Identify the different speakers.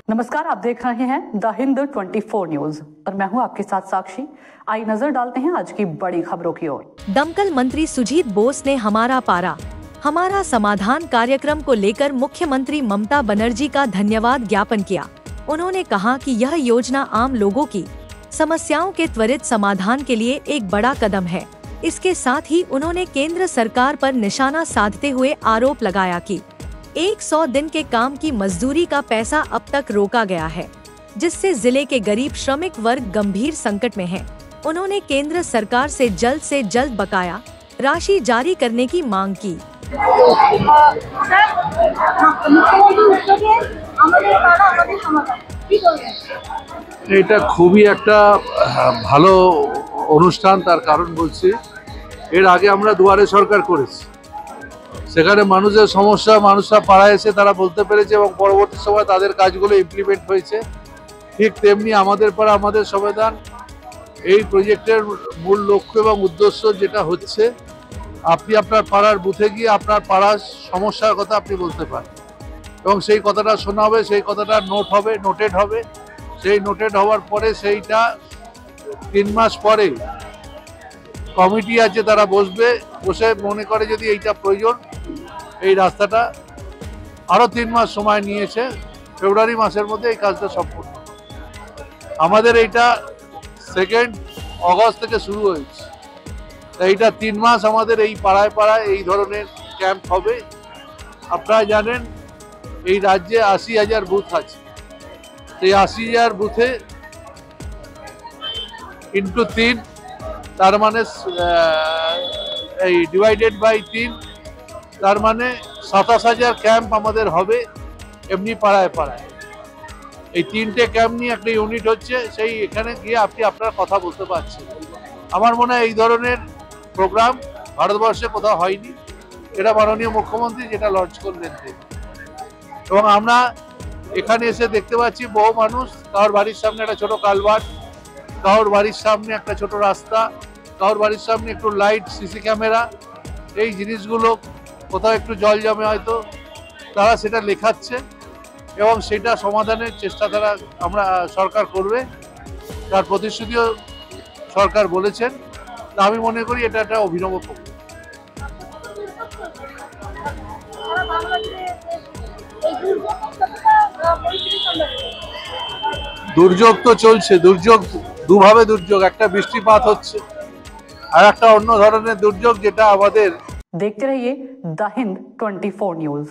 Speaker 1: नमस्कार, आप देख रहे हैं द हिंद 24 न्यूज और मैं हूं आपके साथ साक्षी। आई नजर डालते हैं आज की बड़ी खबरों की ओर।
Speaker 2: दमकल मंत्री सुजीत बोस ने हमारा पारा हमारा समाधान कार्यक्रम को लेकर मुख्यमंत्री ममता बनर्जी का धन्यवाद ज्ञापन किया। उन्होंने कहा कि यह योजना आम लोगों की समस्याओं के त्वरित समाधान के लिए एक बड़ा कदम है। इसके साथ ही उन्होंने केंद्र सरकार पर निशाना साधते हुए आरोप लगाया कि 100 दिन के काम की मजदूरी का पैसा अब तक रोका गया है, जिससे जिले के गरीब श्रमिक वर्ग गंभीर संकट में है। उन्होंने केंद्र सरकार से जल्द बकाया राशि जारी करने की मांग की।
Speaker 3: এটা খুবই একটা ভালো অনুষ্ঠান, তার কারণ বলছি এর আগে আমরা দুয়ারে সরকার করেছি, সেখানে মানুষের সমস্যা মানুষরা পাড়ায় এসে তারা বলতে পেরেছে এবং পরবর্তী সময় তাদের কাজগুলো ইমপ্লিমেন্ট হয়েছে। ঠিক তেমনি আমাদের পাড়া আমাদের সমাধান এই প্রজেক্টের মূল লক্ষ্য এবং উদ্দেশ্য যেটা হচ্ছে, আপনি আপনার পাড়ার বুথে গিয়ে আপনার পাড়ার সমস্যার কথা আপনি বলতে পারেন এবং সেই কথাটা শোনা হবে, সেই কথাটা নোটেড হবে। সেই নোটেড হওয়ার পরে সেইটা 3 মাস পরে কমিটি আছে, তারা বসে মনে করে যদি এইটা প্রয়োজন, এই রাস্তাটা আরো 3 মাস সময় নিয়েছে, ফেব্রুয়ারি মাসের মধ্যে এই কাজটা সম্পূর্ণ। আমাদের এইটা 2 অগস্ট থেকে শুরু হয়েছে, এইটা 3 মাস আমাদের এই পাড়ায় পাড়ায় এই ধরনের ক্যাম্প হবে। আপনারা জানেন এই রাজ্যে 80,000 বুথ আছে, এই 80,000 বুথে ইন্টু 3, তার মানে এই ডিভাইডেড বাই 3, তার মানে 27,000 ক্যাম্প আমাদের হবে এমনি পাড়ায় পাড়ায়। এই 3টে ক্যাম্প নিয়ে একটা ইউনিট হচ্ছে, সেই এখানে গিয়ে আপনি আপনার কথা বলতে পারছেন। আমার মনে হয় এই ধরনের প্রোগ্রাম ভারতবর্ষে কোথাও হয়নি, এটা মাননীয় মুখ্যমন্ত্রী যেটা লঞ্চ করলেন। এবং আমরা এখানে এসে দেখতে পাচ্ছি বহু মানুষ, কারোর বাড়ির সামনে একটা ছোট কালভার্ট, কারোর বাড়ির সামনে একটা ছোট রাস্তা, কারোর বাড়ির সামনে একটু লাইট, সিসি ক্যামেরা, এই জিনিসগুলো কোথাও একটু জল জমে হয়তো, তারা সেটা লেখাচ্ছে এবং সেটা সমাধানের চেষ্টা আমরা সরকার করবে, তার প্রতিশ্রুতিও সরকার বলেছেন। তা আমি মনে করি এটা একটা অভিনব প্রক্রিয়া। দুর্যোগ তো চলছে, দুর্যোগ দুভাবে দুর্যোগ, একটা বৃষ্টিপাত হচ্ছে আর একটা অন্য ধরনের দুর্যোগ যেটা আমাদের।
Speaker 1: देखते रहिए द हिंद 24 न्यूज।